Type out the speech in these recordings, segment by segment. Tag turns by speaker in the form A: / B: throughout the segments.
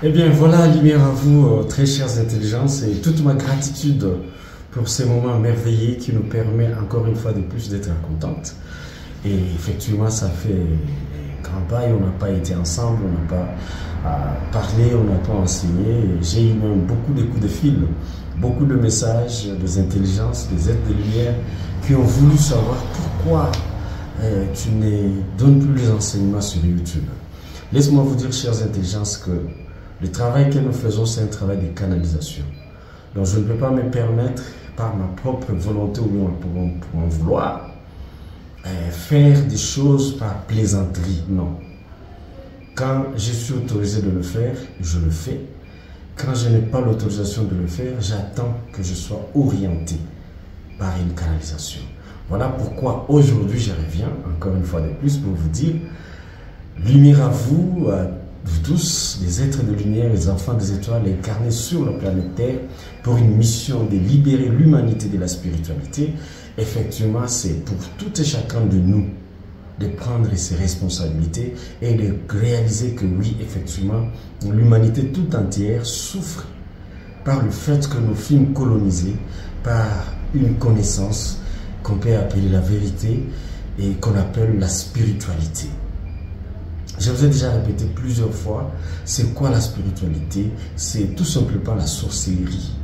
A: Eh bien, voilà, lumière à vous, très chères intelligences, et toute ma gratitude pour ces moments merveilleux qui nous permet encore une fois de plus d'être contente. Et effectivement, ça fait un grand bail, on n'a pas été ensemble, on n'a pas parlé, on n'a pas enseigné. J'ai eu même beaucoup de coups de fil, beaucoup de messages des intelligences, des êtres de lumière qui ont voulu savoir pourquoi tu ne donnes plus les enseignements sur YouTube. Laisse-moi vous dire, chères intelligences, que le travail que nous faisons, c'est un travail de canalisation. Donc je ne peux pas me permettre, par ma propre volonté ou pour en vouloir, faire des choses par plaisanterie. Non. Quand je suis autorisé de le faire, je le fais. Quand je n'ai pas l'autorisation de le faire, j'attends que je sois orienté par une canalisation. Voilà pourquoi aujourd'hui je reviens, encore une fois de plus, pour vous dire, lumière à vous, vous tous, les êtres de lumière, les enfants des étoiles incarnés sur la planète Terre pour une mission de libérer l'humanité de la spiritualité. Effectivement, c'est pour tout et chacun de nous de prendre ses responsabilités et de réaliser que oui, effectivement, l'humanité tout entière souffre par le fait que nous fûmes colonisés par une connaissance qu'on peut appeler la vérité et qu'on appelle la spiritualité. Je vous ai déjà répété plusieurs fois, c'est quoi la spiritualité? C'est tout simplement la sorcellerie,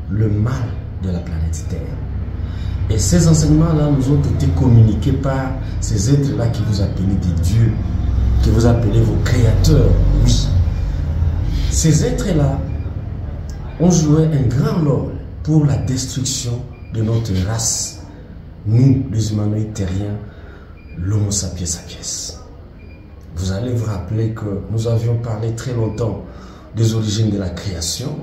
A: le mal de la planète Terre. Et ces enseignements-là nous ont été communiqués par ces êtres-là qui vous appelez des dieux, qui vous appelez vos créateurs, oui. Ces êtres-là ont joué un grand rôle pour la destruction de notre race, nous, les humanoïdes terriens, l'Homo sapiens sapiens. Vous allez vous rappeler que nous avions parlé très longtemps des origines de la création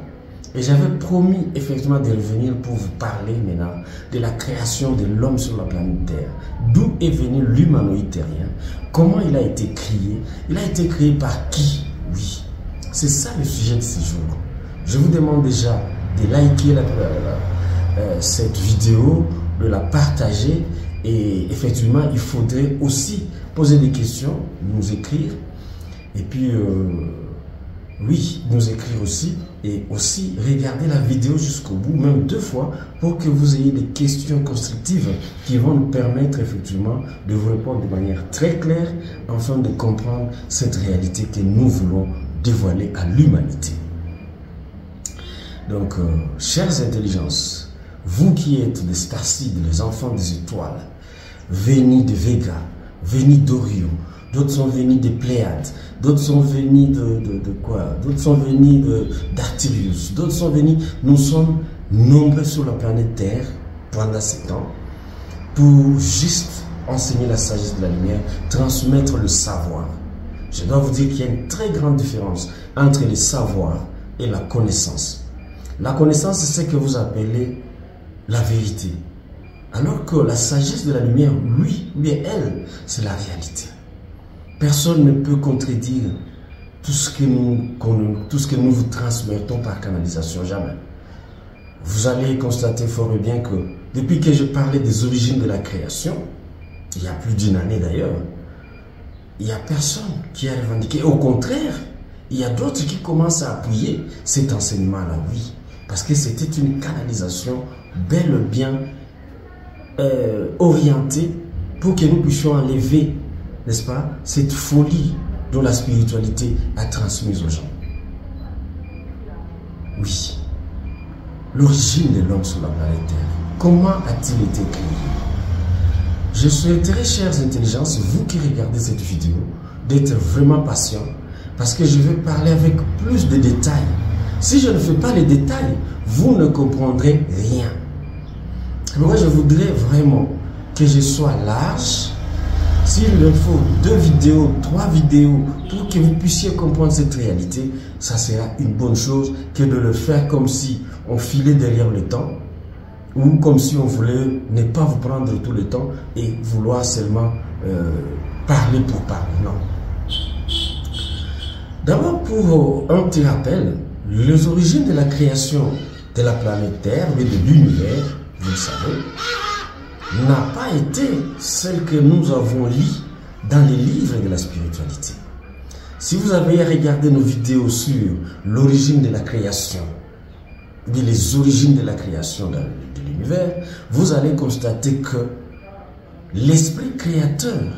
A: et j'avais promis effectivement de revenir pour vous parler maintenant de la création de l'homme sur la planète Terre. D'où est venu l'humanoïde terrien? Comment il a été créé? Il a été créé par qui? Oui, c'est ça le sujet de ce jour. Je vous demande déjà de liker cette vidéo, de la partager et effectivement il faudrait aussi poser des questions, nous écrire, et puis, oui, nous écrire aussi, et aussi regarder la vidéo jusqu'au bout, même 2 fois, pour que vous ayez des questions constructives qui vont nous permettre effectivement de vous répondre de manière très claire, afin de comprendre cette réalité que nous voulons dévoiler à l'humanité. Donc, chères intelligences, vous qui êtes des Starcides, les enfants des étoiles, venus de Vega, venus d'Orion, d'autres sont venus des Pléiades, d'autres sont venus de quoi? D'autres sont venus d'Arturius, d'autres sont venus, nous sommes nombreux sur la planète Terre pendant ces temps pour juste enseigner la sagesse de la lumière, transmettre le savoir. Je dois vous dire qu'il y a une très grande différence entre le savoir et la connaissance. La connaissance, c'est ce que vous appelez la vérité. Alors que la sagesse de la lumière, lui, bien elle, c'est la réalité. Personne ne peut contredire tout ce que nous vous transmettons par canalisation, jamais. Vous allez constater fort bien que depuis que je parlais des origines de la création, il y a plus d'1 année d'ailleurs, il n'y a personne qui a revendiqué. Au contraire, il y a d'autres qui commencent à appuyer cet enseignement-là, oui. Parce que c'était une canalisation bel et bien orienté pour que nous puissions enlever, n'est-ce pas, cette folie dont la spiritualité a transmise aux gens. Oui, l'origine de l'homme sur la planète Terre, comment a-t-il été créé? Je souhaiterais, chères intelligences, vous qui regardez cette vidéo, d'être vraiment patient parce que je vais parler avec plus de détails. Si je ne fais pas les détails, vous ne comprendrez rien. Moi, je voudrais vraiment que je sois large. S'il me faut 2 vidéos, 3 vidéos pour que vous puissiez comprendre cette réalité, ça sera une bonne chose que de le faire comme si on filait derrière le temps ou comme si on voulait ne pas vous prendre tout le temps et vouloir seulement parler pour parler. Non. D'abord, pour un petit rappel, les origines de la création de la planète Terre et de l'univers, vous le savez, n'a pas été celle que nous avons lue dans les livres de la spiritualité. Si vous avez regardé nos vidéos sur l'origine de la création, les origines de la création de l'univers, vous allez constater que l'esprit créateur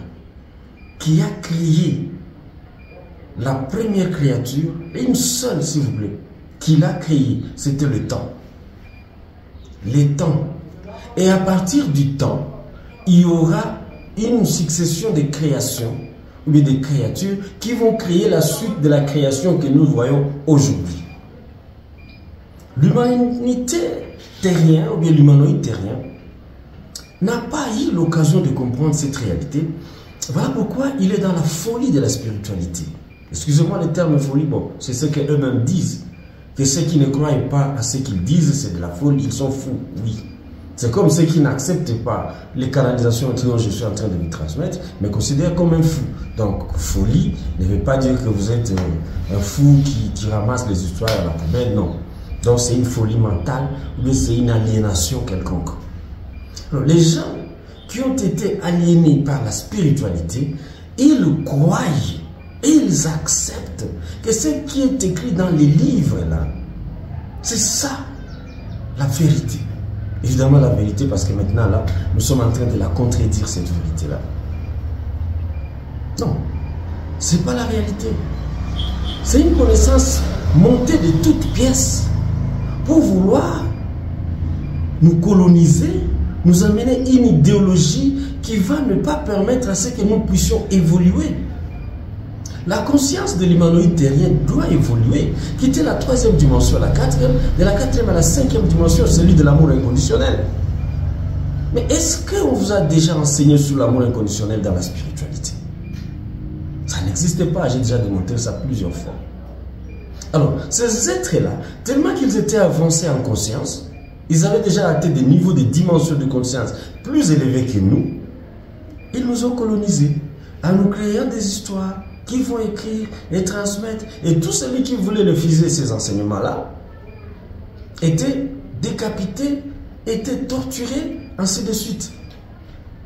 A: qui a créé la première créature, une seule s'il vous plaît, qu'il a créée, c'était le temps. Les temps. Et à partir du temps, il y aura une succession de créations, ou bien des créatures qui vont créer la suite de la création que nous voyons aujourd'hui. L'humanité terrienne, ou bien l'humanoïde terrien, n'a pas eu l'occasion de comprendre cette réalité. Voilà pourquoi il est dans la folie de la spiritualité. Excusez-moi le terme folie, bon, c'est ce qu'eux-mêmes disent. Que ceux qui ne croient pas à ce qu'ils disent, c'est de la folie, ils sont fous, oui. C'est comme ceux qui n'acceptent pas les canalisations dont je suis en train de vous transmettre, mais considèrent comme un fou. Donc, folie ne veut pas dire que vous êtes un fou qui ramasse les histoires à la poubelle, non. Donc, c'est une folie mentale, ou bien c'est une aliénation quelconque. Alors, les gens qui ont été aliénés par la spiritualité, ils croient et ils acceptent que ce qui est écrit dans les livres, là, c'est ça, la vérité. Évidemment la vérité, parce que maintenant là, nous sommes en train de la contredire, cette vérité-là. Non, ce n'est pas la réalité. C'est une connaissance montée de toutes pièces pour vouloir nous coloniser, nous amener une idéologie qui va ne pas permettre à ce que nous puissions évoluer. La conscience de l'humanoïde terrien doit évoluer, quitter la troisième dimension à la quatrième, de la quatrième à la cinquième dimension, celui de l'amour inconditionnel. Mais est-ce qu'on vous a déjà enseigné sur l'amour inconditionnel dans la spiritualité? Ça n'existe pas, j'ai déjà démontré ça plusieurs fois. Alors, ces êtres-là, tellement qu'ils étaient avancés en conscience, ils avaient déjà atteint des niveaux de dimensions de conscience plus élevés que nous, ils nous ont colonisés en nous créant des histoires qui vont écrire et transmettre. Et tout celui qui voulait refuser ces enseignements-là était décapité, était torturé, ainsi de suite.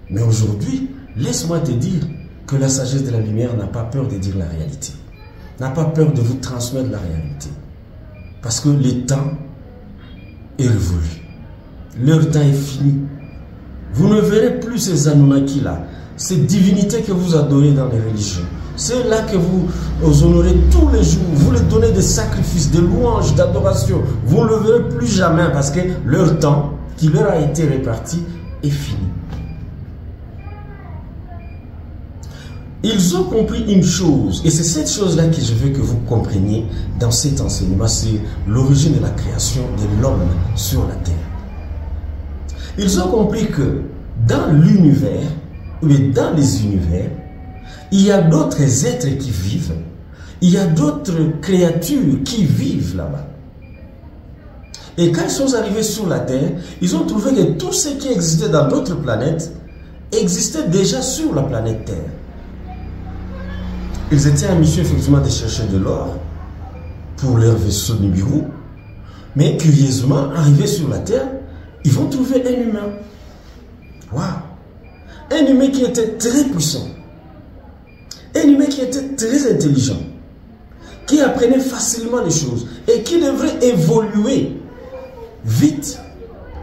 A: Mais aujourd'hui, laisse-moi te dire que la sagesse de la lumière n'a pas peur de dire la réalité. N'a pas peur de vous transmettre la réalité. Parce que le temps est révolu. Leur temps est fini. Vous ne verrez plus ces Anunnaki-là, ces divinités que vous adorez dans les religions. C'est là que vous honorez tous les jours. Vous leur donnez des sacrifices, des louanges, d'adoration. Vous ne le verrez plus jamais parce que leur temps qui leur a été réparti est fini. Ils ont compris une chose, et c'est cette chose-là que je veux que vous compreniez dans cet enseignement, c'est l'origine de la création de l'homme sur la terre. Ils ont compris que dans l'univers, ou dans les univers, il y a d'autres êtres qui vivent, il y a d'autres créatures qui vivent là-bas. Et quand ils sont arrivés sur la Terre, ils ont trouvé que tout ce qui existait dans d'autres planètes existait déjà sur la planète Terre. Ils étaient en mission effectivement de chercher de l'or pour leur vaisseau Nibiru, mais curieusement, arrivés sur la Terre, ils vont trouver un humain. Waouh! Un humain qui était très puissant. Un humain qui était très intelligent, qui apprenait facilement les choses et qui devrait évoluer vite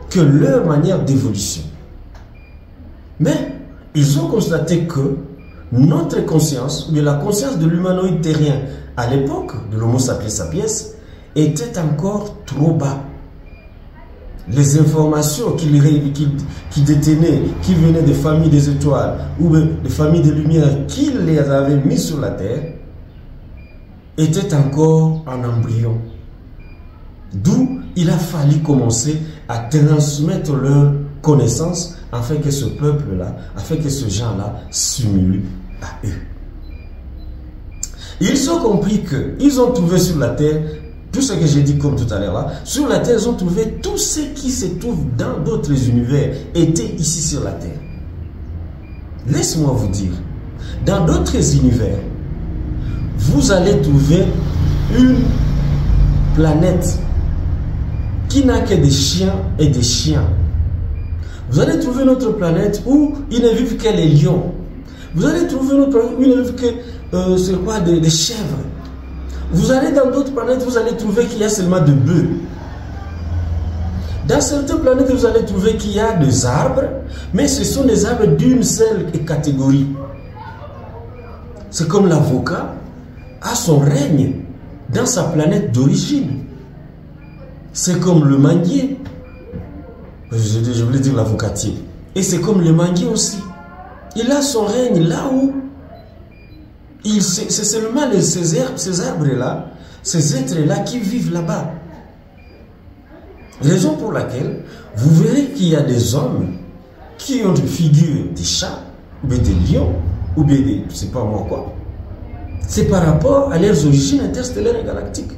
A: que leur manière d'évolution. Mais ils ont constaté que notre conscience, ou la conscience de l'humanoïde terrien à l'époque de l'Homo sapiens sapiens, était encore trop bas. Les informations qu'il détenait, qui venaient des familles des étoiles ou des familles de lumière qu'il les avait mis sur la terre, étaient encore en embryon. D'où il a fallu commencer à transmettre leurs connaissances afin que ce peuple-là, afin que ce gens-là s'humilient à eux. Ils ont compris qu'ils ont trouvé sur la terre tout ce que j'ai dit comme tout à l'heure là, sur la terre, ils ont trouvé tout ce qui se trouve dans d'autres univers était ici sur la terre. Laisse-moi vous dire, dans d'autres univers, vous allez trouver une planète qui n'a que des chiens et des chiens. Vous allez trouver une autre planète où ils ne vivent que les lions. Vous allez trouver une autre planète où ils ne vivent que c'est quoi, des chèvres. Vous allez dans d'autres planètes, vous allez trouver qu'il y a seulement des bœufs. Dans certaines planètes, vous allez trouver qu'il y a des arbres, mais ce sont des arbres d'une seule catégorie. C'est comme l'avocat a son règne dans sa planète d'origine. C'est comme le manguier. Je voulais dire l'avocatier. Et c'est comme le manguier aussi. Il a son règne là où c'est seulement ces arbres-là, ces êtres-là qui vivent là-bas. Raison pour laquelle vous verrez qu'il y a des hommes qui ont des figures des chats, ou bien des lions, ou bien des, je ne sais pas moi quoi. C'est par rapport à leurs origines interstellaires et galactiques.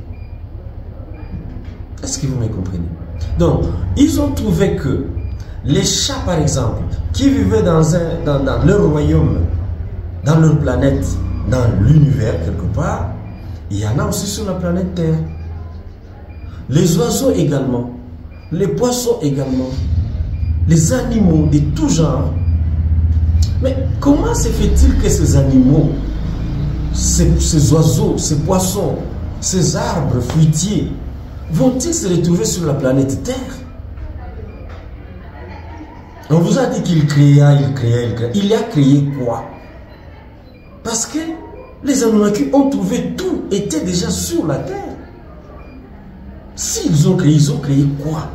A: Est-ce que vous me comprenez? Donc, ils ont trouvé que les chats, par exemple, qui vivaient dans leur royaume, dans leur planète, dans l'univers quelque part, il y en a aussi sur la planète Terre. Les oiseaux également, les poissons également, les animaux de tout genre. Mais comment se fait-il que ces animaux, ces oiseaux, ces poissons, ces arbres fruitiers, vont-ils se retrouver sur la planète Terre? On vous a dit qu'il créa, il créa. Il a créé quoi? Parce que les Anunnaki ont trouvé tout était déjà sur la Terre. S'ils ont créé quoi?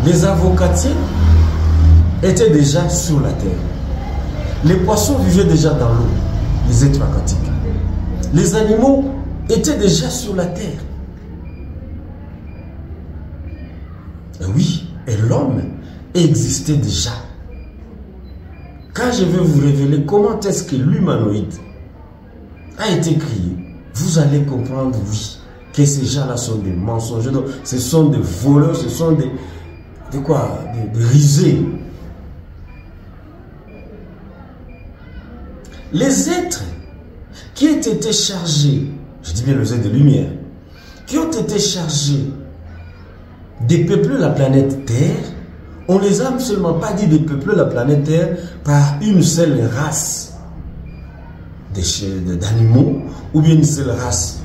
A: Les avocatiers étaient déjà sur la Terre. Les poissons vivaient déjà dans l'eau, les êtres aquatiques. Les animaux étaient déjà sur la Terre. Et oui, et l'homme existait déjà. Quand je vais vous révéler comment est-ce que l'humanoïde a été créé, vous allez comprendre, oui, que ces gens-là sont des mensongers, ce sont des voleurs, ce sont des risés. Les êtres qui ont été chargés, je dis bien les êtres de lumière, qui ont été chargés de peupler la planète Terre, on les a seulement pas dit de peupler la planète Terre par une seule race d'animaux ou bien une seule race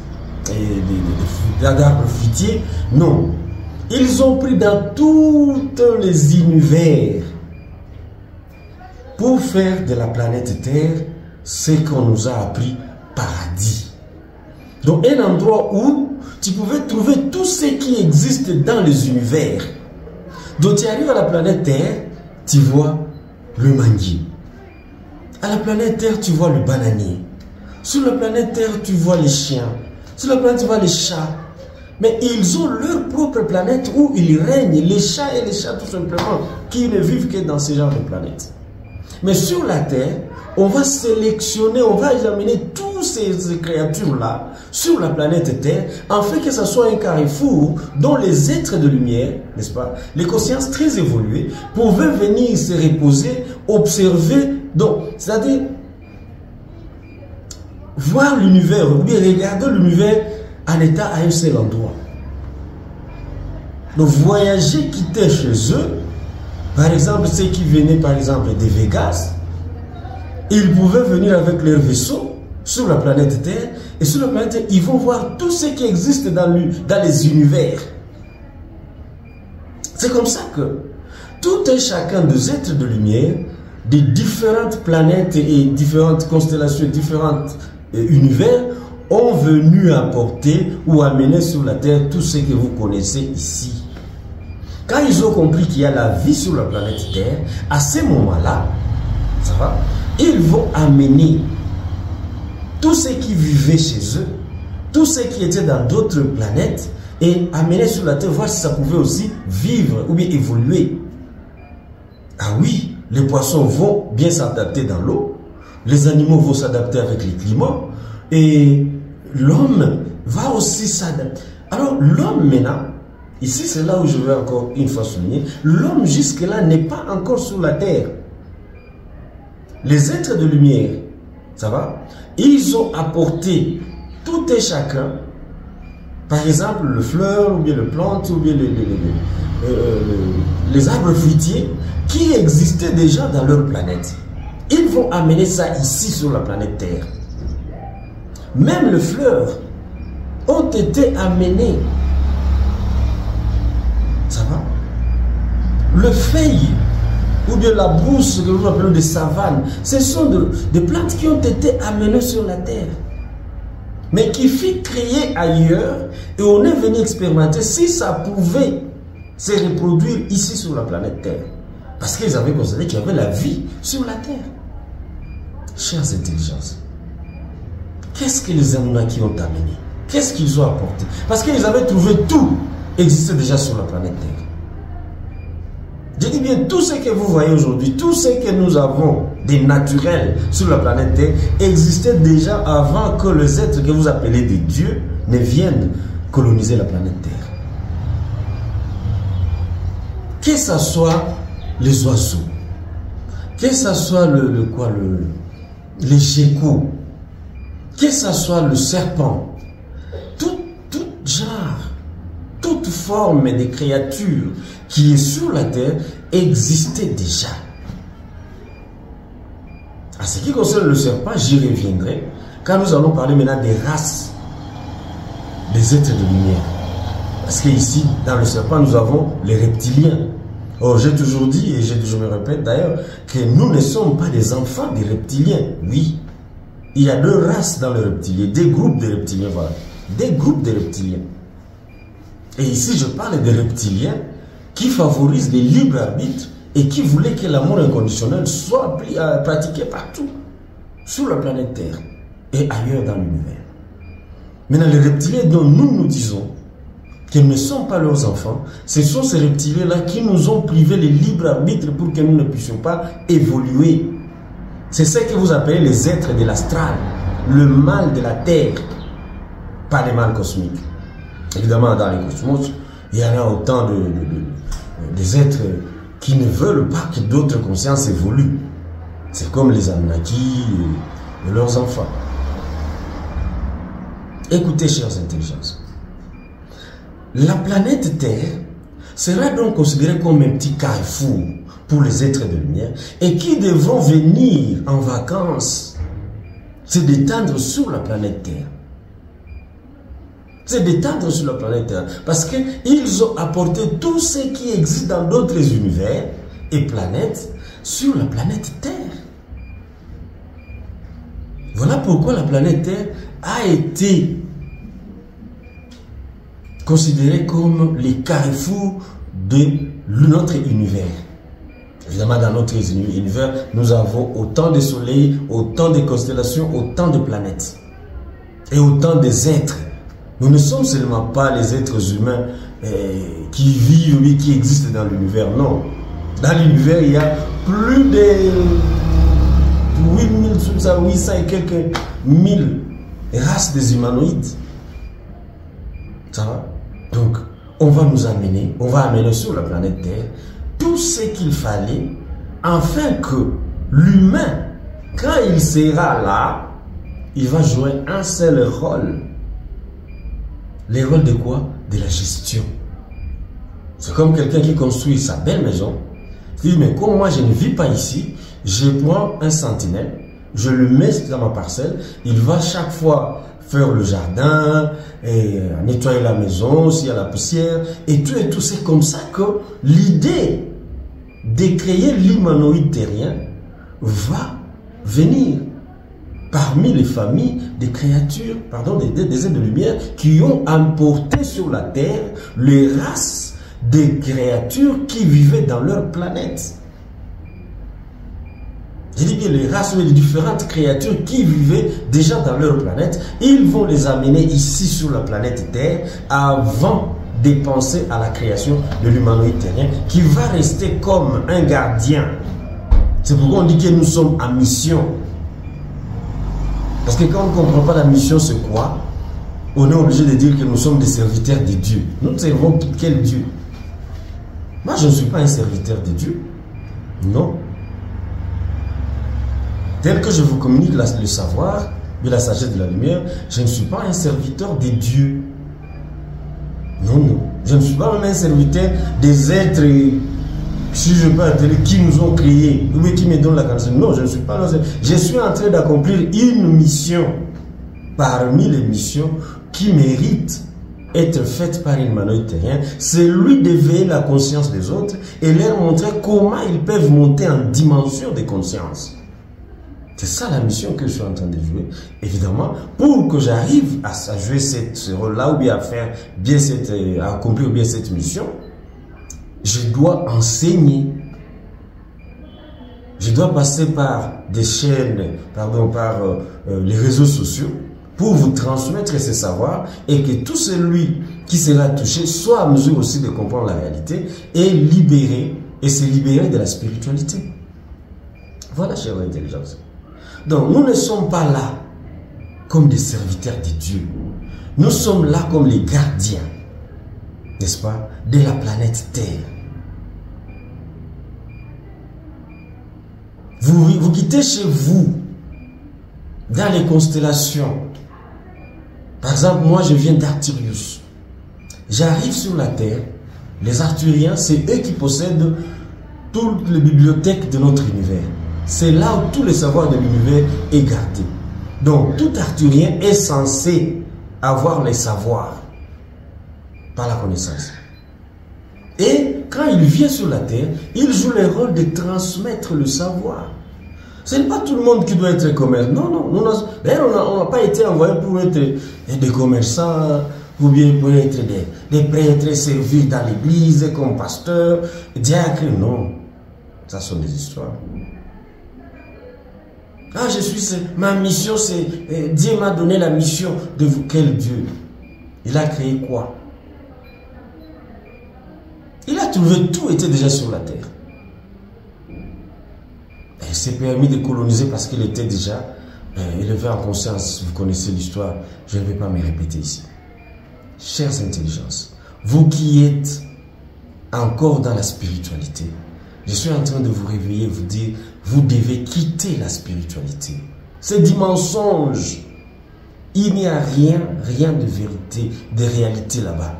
A: d'arbres fruitiers. Non. Ils ont pris dans tous les univers pour faire de la planète Terre ce qu'on nous a appris paradis. Donc un endroit où tu pouvais trouver tout ce qui existe dans les univers. Donc tu arrives à la planète Terre, tu vois le manguier. À la planète Terre, tu vois le bananier. Sur la planète Terre, tu vois les chiens. Sur la planète, tu vois les chats. Mais ils ont leur propre planète où ils règnent, les chats et les chats tout simplement, qui ne vivent que dans ce genre de planète. Mais sur la Terre, on va sélectionner, on va examiner toutes ces créatures-là sur la planète Terre, afin que ce soit un carrefour dont les êtres de lumière, n'est-ce pas, les consciences très évoluées, pouvaient venir se reposer, observer, donc, c'est-à-dire voir l'univers, ou bien regarder l'univers en état à un seul endroit. Donc, voyager, quitter chez eux, par exemple, ceux qui venaient, par exemple, de Vegas, ils pouvaient venir avec leur vaisseau sur la planète Terre, et sur la planète Terre, ils vont voir tout ce qui existe dans les univers. C'est comme ça que tout un chacun des êtres de lumière, des différentes planètes et différentes constellations, différents univers, ont venu apporter ou amener sur la Terre tout ce que vous connaissez ici. Quand ils ont compris qu'il y a la vie sur la planète Terre, à ce moment-là, ça va, ils vont amener tous ceux qui vivaient chez eux, tous ceux qui étaient dans d'autres planètes, et amener sur la Terre, voir si ça pouvait aussi vivre ou bien évoluer. Ah oui, les poissons vont bien s'adapter dans l'eau, les animaux vont s'adapter avec les climats, et l'homme va aussi s'adapter. Alors l'homme maintenant, ici c'est là où je veux encore une fois souligner, l'homme jusque-là n'est pas encore sur la Terre. Les êtres de lumière, ça va, ils ont apporté tout et chacun, par exemple le fleur, ou bien le plante, ou bien les arbres fruitiers qui existaient déjà dans leur planète. Ils vont amener ça ici sur la planète Terre. Même les fleurs ont été amenées. Ça va? Le feuille ou bien la brousse que nous appelons des savanes, ce sont des plantes qui ont été amenées sur la terre, mais qui furent créées ailleurs, et on est venu expérimenter si ça pouvait se reproduire ici sur la planète Terre, parce qu'ils avaient considéré qu'il y avait la vie sur la terre. Chères intelligences, qu'est-ce que les Anunnaki ont amené? Qu'est-ce qu'ils ont apporté? Parce qu'ils avaient trouvé tout existait déjà sur la planète Terre. Je dis bien, tout ce que vous voyez aujourd'hui, tout ce que nous avons des naturels sur la planète Terre existait déjà avant que les êtres que vous appelez des dieux ne viennent coloniser la planète Terre. Que ce soit les oiseaux, que ce soit les geckos, que ce soit le serpent, tout genre, toute forme de créature qui est sur la terre existait déjà. À ce qui concerne le serpent, j'y reviendrai quand nous allons parler maintenant des races des êtres de lumière. Parce qu'ici, dans le serpent, nous avons les reptiliens. Or, j'ai toujours dit, et je me répète d'ailleurs, que nous ne sommes pas des enfants des reptiliens. Oui, il y a deux races dans les reptiliens, des groupes de reptiliens, voilà. Des groupes de reptiliens. Et ici, je parle des reptiliens qui favorisent le libre arbitre et qui voulaient que l'amour inconditionnel soit pratiqué partout, sur la planète Terre et ailleurs dans l'univers. Maintenant, les reptiliens dont nous disons qu'ils ne sont pas leurs enfants, ce sont ces reptiliens-là qui nous ont privé le libre arbitre pour que nous ne puissions pas évoluer. C'est ce que vous appelez les êtres de l'astral, le mal de la Terre, pas les mal cosmiques. Évidemment, dans les cosmos, il y en a autant des êtres qui ne veulent pas que d'autres consciences évoluent. C'est comme les Anunnaki et leurs enfants. Écoutez, chers intelligences, la planète Terre sera donc considérée comme un petit carrefour pour les êtres de lumière et qui devront venir en vacances se détendre sur la planète Terre. C'est d'étendre sur la planète Terre. Parce qu'ils ont apporté tout ce qui existe dans d'autres univers et planètes sur la planète Terre. Voilà pourquoi la planète Terre a été considérée comme les carrefours de notre univers. Évidemment, dans notre univers, nous avons autant de soleils, autant de constellations, autant de planètes et autant des êtres. Nous ne sommes seulement pas les êtres humains qui vivent et qui existent dans l'univers, non. Dans l'univers, il y a plus de 800 et quelques mille races des humanoïdes. Ça va? Donc, on va amener sur la planète Terre tout ce qu'il fallait afin que l'humain, quand il sera là, il va jouer un seul rôle. Les rôles de quoi? De la gestion. C'est comme quelqu'un qui construit sa belle maison. Il dit, mais comme moi je ne vis pas ici, je prends un sentinelle, je le mets dans ma parcelle, il va chaque fois faire le jardin, et nettoyer la maison, s'il y a la poussière, et tout. C'est comme ça que l'idée de créer l'humanoïde terrien va venir parmi les familles des créatures, des êtres de lumière qui ont emporté sur la terre les races des créatures qui vivaient dans leur planète. Je dis bien les races, mais les différentes créatures qui vivaient déjà dans leur planète, ils vont les amener ici sur la planète Terre avant de penser à la création de l'humanoïde terrien qui va rester comme un gardien. C'est pourquoi on dit que nous sommes en mission. Parce que quand on ne comprend pas la mission, c'est quoi? On est obligé de dire que nous sommes des serviteurs de Dieu. Nous servons quel Dieu? Moi, je ne suis pas un serviteur de Dieu. Non. Tel que je vous communique le savoir de la sagesse de la lumière, je ne suis pas un serviteur de Dieu. Non. Je ne suis pas même un serviteur des êtres si je peux atteler qui nous ont créés, ou qui me donne la candidature. Non, je ne suis pas là. Je suis en train d'accomplir une mission parmi les missions qui méritent être faites par une minorité terrienne. C'est lui d'éveiller la conscience des autres et leur montrer comment ils peuvent monter en dimension de conscience. C'est ça la mission que je suis en train de jouer. Évidemment, pour que j'arrive à jouer ce rôle-là ou bien à accomplir bien cette mission, je dois enseigner. Je dois passer par des chaînes, par les réseaux sociaux pour vous transmettre ces savoirs et que tout celui qui sera touché soit à mesure aussi de comprendre la réalité et se libérer de la spiritualité. Voilà, chère intelligence. Donc, nous ne sommes pas là comme des serviteurs de Dieu. Nous sommes là comme les gardiens, n'est-ce pas, de la planète Terre. Vous quittez chez vous, dans les constellations. Par exemple, moi, je viens d'Arcturus. J'arrive sur la Terre. Les Arthuriens, c'est eux qui possèdent toutes les bibliothèques de notre univers. C'est là où tout le savoir de l'univers est gardé. Donc, tout Arthurien est censé avoir les savoirs par la connaissance. Et quand il vient sur la Terre, il joue le rôle de transmettre le savoir. Ce n'est pas tout le monde qui doit être commerçant. Non, non. D'ailleurs, on n'a pas été envoyé pour être des commerçants ou bien pour être des prêtres servis dans l'église comme pasteurs, diacres. Non. Ça sont des histoires. Ah, ma mission, c'est... Dieu m'a donné la mission de vous... Quel Dieu? Il a créé quoi? Il a trouvé tout était déjà sur la terre. Il s'est permis de coloniser parce qu'il était déjà élevé en conscience. Vous connaissez l'histoire, je ne vais pas me répéter ici. Chères intelligences, vous qui êtes encore dans la spiritualité, je suis en train de vous réveiller, vous dire, vous devez quitter la spiritualité. C'est du mensonge. Il n'y a rien de vérité, de réalité là-bas.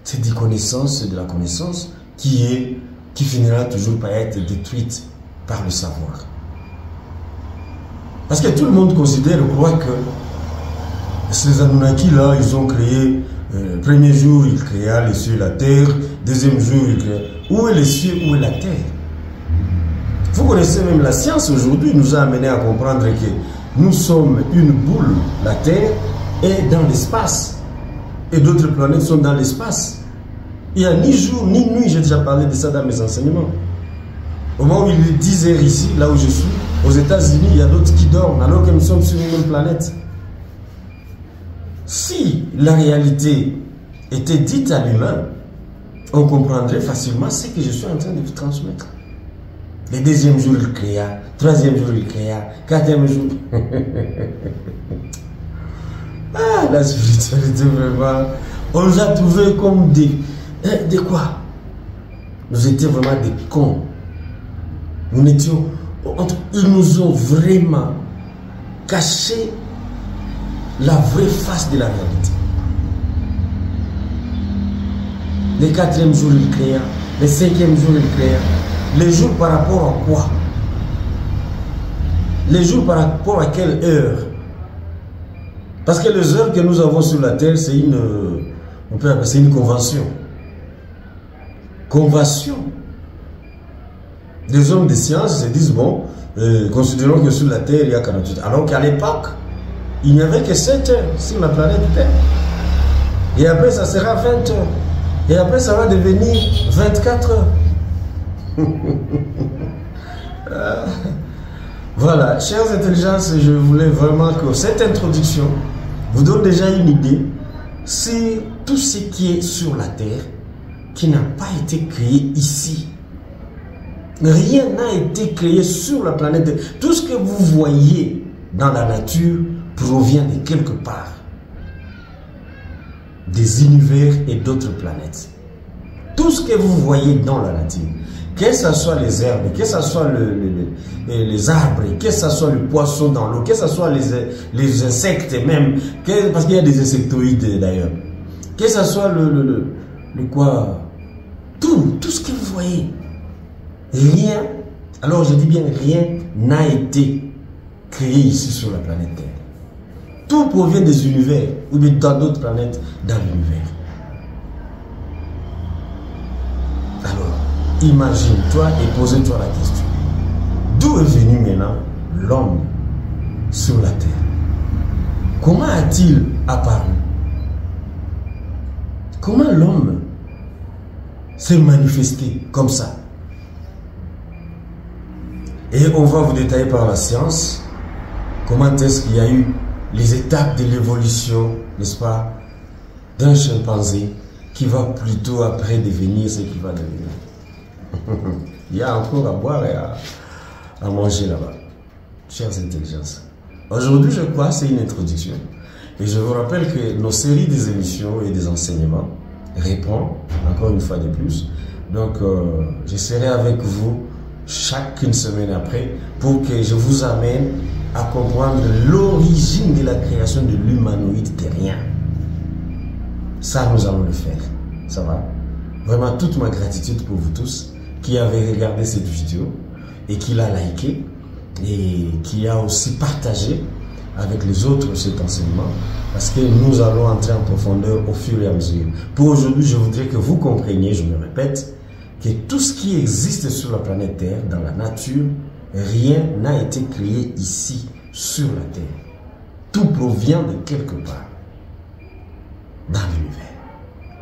A: C'est des connaissances, c'est de la connaissance qui finira toujours par être détruite par le savoir. Parce que tout le monde croit que ces Anunnaki là, ils ont créé, premier jour, ils créaient les cieux et la terre, deuxième jour, ils créaient. Où est les cieux, où est la terre? Vous connaissez même la science aujourd'hui, nous a amené à comprendre que nous sommes une boule, la terre, est dans l'espace. Et d'autres planètes sont dans l'espace. Il n'y a ni jour ni nuit, j'ai déjà parlé de ça dans mes enseignements. Au moment où il est 10 heures ici, là où je suis, aux États-Unis, il y a d'autres qui dorment, alors que nous sommes sur une même planète. Si la réalité était dite à l'humain, on comprendrait facilement ce que je suis en train de vous transmettre. Le deuxième jour, il créa. Troisième jour, il créa. Quatrième jour. Ah, la spiritualité, vraiment. On nous a trouvés comme des quoi? Nous étions vraiment des cons. Nous étions. Ils nous ont vraiment caché la vraie face de la réalité. Le quatrième jour, il créa. Le cinquième jour, il créa. Les jours par rapport à quoi? Les jours par rapport à quelle heure? Parce que les heures que nous avons sur la terre, c'est on peut appeler ça une convention. Convention. Des hommes de science se disent, bon, considérons que sur la terre, il y a 48 heures. Alors qu'à l'époque, il n'y avait que 7 heures sur la planète Terre. Et après, ça sera 20 heures. Et après, ça va devenir 24 heures. Voilà, chères intelligences, je voulais vraiment que cette introduction vous donne déjà une idée sur tout ce qui est sur la terre qui n'a pas été créé ici. Rien n'a été créé sur la planète. Tout ce que vous voyez dans la nature provient de quelque part, des univers et d'autres planètes. Tout ce que vous voyez dans la nature, que ce soit les herbes, que ce soit les arbres, que ce soit le poisson dans l'eau, que ce soit les insectes même, parce qu'il y a des insectoïdes d'ailleurs, que ce soit le quoi, tout ce que vous voyez, rien, alors je dis bien rien, n'a été créé ici sur la planète Terre. Tout provient des univers ou bien dans d'autres planètes dans l'univers. Alors, imagine-toi et pose-toi la question. D'où est venu maintenant l'homme sur la terre? Comment a-t-il apparu? Comment l'homme s'est manifesté comme ça? Et on va vous détailler par la science comment est-ce qu'il y a eu les étapes de l'évolution, n'est-ce pas, d'un chimpanzé qui va plutôt après devenir ce qu'il va devenir. Il y a encore à boire et à manger là-bas. Chères intelligences. Aujourd'hui, je crois, c'est une introduction. Et je vous rappelle que nos séries des émissions et des enseignements répondent, encore une fois de plus. Donc, je serai avec vous chaque semaine après pour que je vous amène à comprendre l'origine de la création de l'humanoïde terrien. Ça, nous allons le faire. Ça va? Vraiment, toute ma gratitude pour vous tous qui avez regardé cette vidéo et qui l'a liké et qui a aussi partagé avec les autres cet enseignement, parce que nous allons entrer en profondeur au fur et à mesure. Pour aujourd'hui, je voudrais que vous compreniez, je me répète, que tout ce qui existe sur la planète Terre, dans la nature, rien n'a été créé ici, sur la Terre. Tout provient de quelque part, dans l'univers.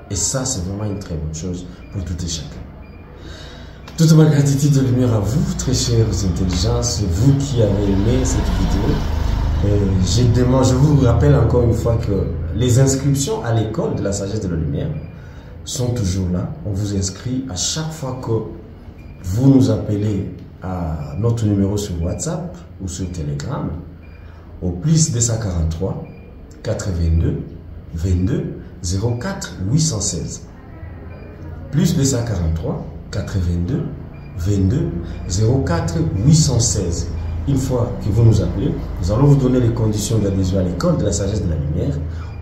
A: Et ça, c'est vraiment une très bonne chose pour tout et chacun. Toute ma gratitude de lumière à vous, très chères intelligences, vous qui avez aimé cette vidéo. Je vous rappelle encore une fois que les inscriptions à l'école de la sagesse de la lumière sont toujours là. On vous inscrit à chaque fois que vous nous appelez à notre numéro sur WhatsApp ou sur Telegram au plus 243 82 22 04 816. Plus 243 82 22 04 816. Une fois que vous nous appelez, nous allons vous donner les conditions d'adhésion à l'école de la sagesse de la lumière,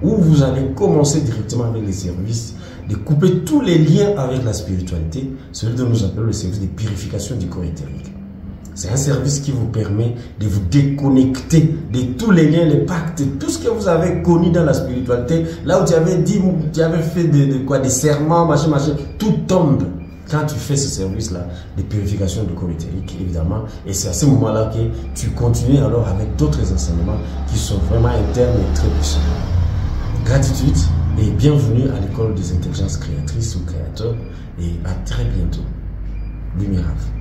A: où vous allez commencer directement avec les services de couper tous les liens avec la spiritualité, celui dont nous appelons le service de purification du corps éthérique. C'est un service qui vous permet de vous déconnecter de tous les liens, les pactes, tout ce que vous avez connu dans la spiritualité, là où tu avais dit, tu avais fait des serments, machin, tout tombe. Quand tu fais ce service-là de purification du corps éthérique, évidemment, et c'est à ce moment-là que tu continues alors avec d'autres enseignements qui sont vraiment internes et très puissants. Gratitude et bienvenue à l'école des intelligences créatrices ou créateurs, et à très bientôt. Lumière à vous.